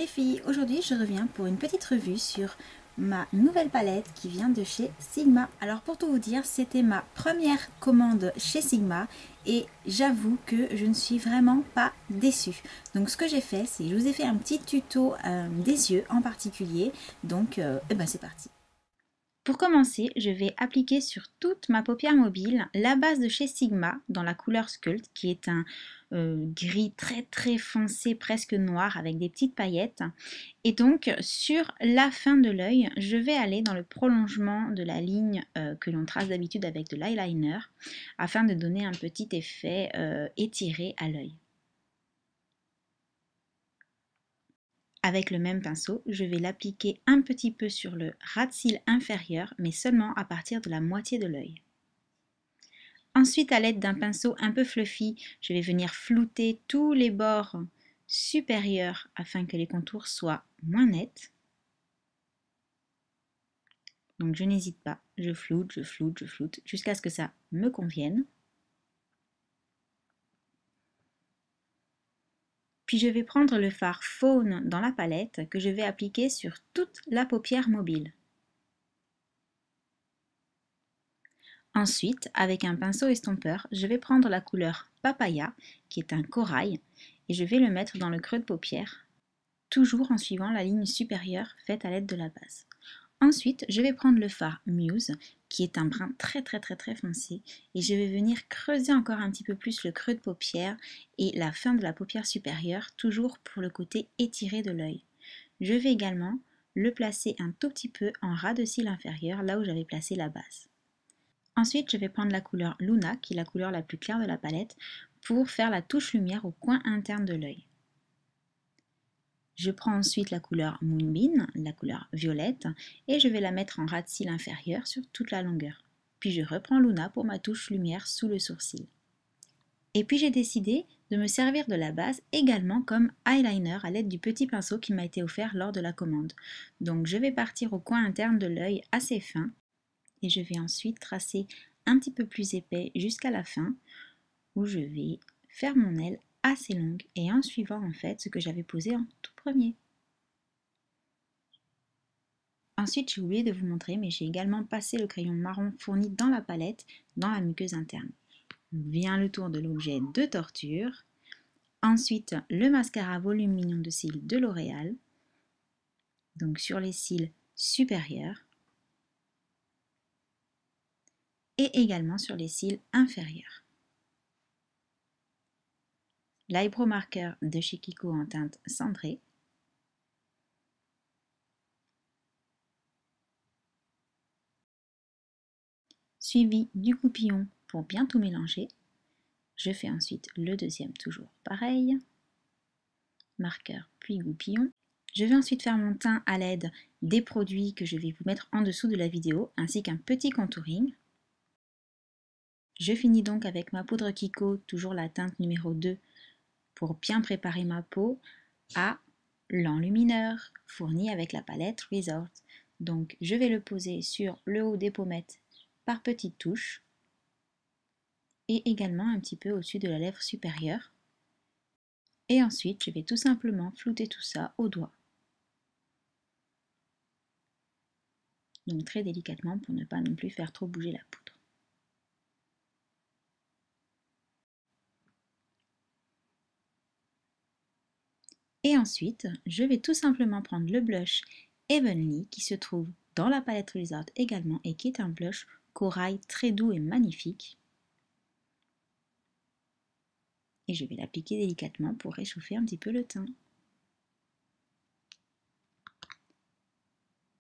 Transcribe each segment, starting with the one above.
les filles, aujourd'hui je reviens pour une petite revue sur ma nouvelle palette qui vient de chez Sigma. Alors pour tout vous dire, c'était ma première commande chez Sigma et j'avoue que je ne suis vraiment pas déçue. Donc ce que j'ai fait, c'est je vous ai fait un petit tuto des yeux en particulier, donc c'est parti. Pour commencer, je vais appliquer sur toute ma paupière mobile la base de chez Sigma dans la couleur Sculpt qui est un gris très foncé, presque noir avec des petites paillettes. Et donc sur la fin de l'œil, je vais aller dans le prolongement de la ligne que l'on trace d'habitude avec de l'eyeliner afin de donner un petit effet étiré à l'œil. Avec le même pinceau, je vais l'appliquer un petit peu sur le ras de cils inférieur, mais seulement à partir de la moitié de l'œil. Ensuite, à l'aide d'un pinceau un peu fluffy, je vais venir flouter tous les bords supérieurs afin que les contours soient moins nets. Donc je n'hésite pas, je floute jusqu'à ce que ça me convienne. Puis je vais prendre le fard Fawn dans la palette que je vais appliquer sur toute la paupière mobile. Ensuite, avec un pinceau estompeur, je vais prendre la couleur Papaya, qui est un corail, et je vais le mettre dans le creux de paupière, toujours en suivant la ligne supérieure faite à l'aide de la base. Ensuite, je vais prendre le fard Muse, qui est un brun très foncé, et je vais venir creuser encore un petit peu plus le creux de paupière et la fin de la paupière supérieure, toujours pour le côté étiré de l'œil. Je vais également le placer un tout petit peu en ras de cils inférieur, là où j'avais placé la base. Ensuite, je vais prendre la couleur Luna, qui est la couleur la plus claire de la palette, pour faire la touche lumière au coin interne de l'œil. Je prends ensuite la couleur Moonbeam, la couleur violette, et je vais la mettre en ras de cils inférieur sur toute la longueur. Puis je reprends Luna pour ma touche lumière sous le sourcil. Et puis j'ai décidé de me servir de la base également comme eyeliner à l'aide du petit pinceau qui m'a été offert lors de la commande. Donc je vais partir au coin interne de l'œil assez fin, et je vais ensuite tracer un petit peu plus épais jusqu'à la fin, où je vais faire mon aile assez longue et en suivant en fait ce que j'avais posé en tout premier. Ensuite, j'ai oublié de vous montrer, mais j'ai également passé le crayon marron fourni dans la palette, dans la muqueuse interne. Vient le tour de l'objet de torture. Ensuite, le mascara volume mignon de cils de L'Oréal, donc sur les cils supérieurs et également sur les cils inférieurs. L'eyebrow marker de chez Kiko en teinte cendrée. Suivi du goupillon pour bien tout mélanger. Je fais ensuite le deuxième, toujours pareil. Marqueur puis goupillon. Je vais ensuite faire mon teint à l'aide des produits que je vais vous mettre en dessous de la vidéo, ainsi qu'un petit contouring. Je finis donc avec ma poudre Kiko, toujours la teinte numéro 2, pour bien préparer ma peau à l'enlumineur fourni avec la palette Resort. Donc je vais le poser sur le haut des pommettes par petites touches et également un petit peu au-dessus de la lèvre supérieure. Et ensuite, je vais tout simplement flouter tout ça au doigt. Donc très délicatement pour ne pas non plus faire trop bouger la poudre. Et ensuite, je vais tout simplement prendre le blush Heavenly qui se trouve dans la palette Resort également et qui est un blush corail très doux et magnifique. Et je vais l'appliquer délicatement pour réchauffer un petit peu le teint.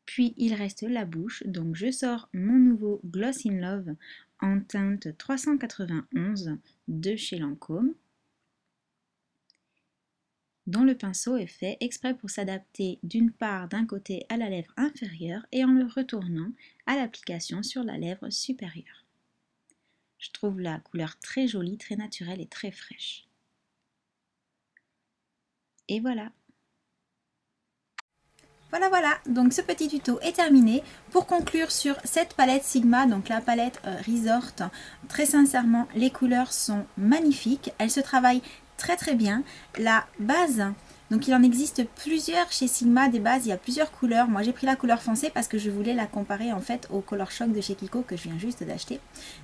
Puis il reste la bouche, donc je sors mon nouveau Gloss in Love en teinte 391 de chez Lancôme, dont le pinceau est fait exprès pour s'adapter d'une part d'un côté à la lèvre inférieure et en le retournant à l'application sur la lèvre supérieure. Je trouve la couleur très jolie, très naturelle et très fraîche. Et voilà. Voilà, donc ce petit tuto est terminé. Pour conclure sur cette palette Sigma, donc la palette Resort, très sincèrement, les couleurs sont magnifiques. Elles se travaillent très bien. La base Donc il en existe plusieurs chez Sigma, des bases, il y a plusieurs couleurs. Moi j'ai pris la couleur foncée parce que je voulais la comparer en fait au Color Shock de chez Kiko que je viens juste d'acheter.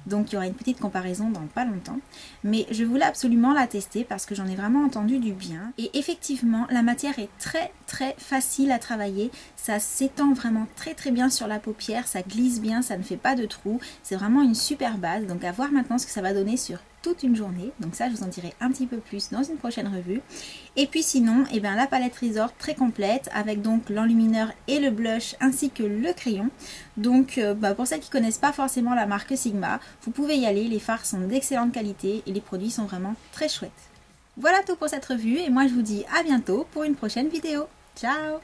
Donc il y aura une petite comparaison dans pas longtemps. Mais je voulais absolument la tester parce que j'en ai vraiment entendu du bien. Et effectivement, la matière est très facile à travailler. Ça s'étend vraiment très bien sur la paupière, ça glisse bien, ça ne fait pas de trous. C'est vraiment une super base. Donc à voir maintenant ce que ça va donner sur toute une journée. Donc ça, je vous en dirai un petit peu plus dans une prochaine revue. Et puis sinon, eh bien, la palette Resort très complète avec donc l'enlumineur et le blush ainsi que le crayon. Donc pour celles qui ne connaissent pas forcément la marque Sigma, vous pouvez y aller. Les fards sont d'excellente qualité et les produits sont vraiment très chouettes. Voilà tout pour cette revue et moi je vous dis à bientôt pour une prochaine vidéo. Ciao!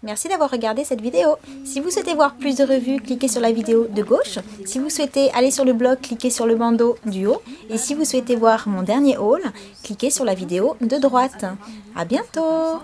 Merci d'avoir regardé cette vidéo. Si vous souhaitez voir plus de revues, cliquez sur la vidéo de gauche. Si vous souhaitez aller sur le blog, cliquez sur le bandeau du haut. Et si vous souhaitez voir mon dernier haul, cliquez sur la vidéo de droite. À bientôt!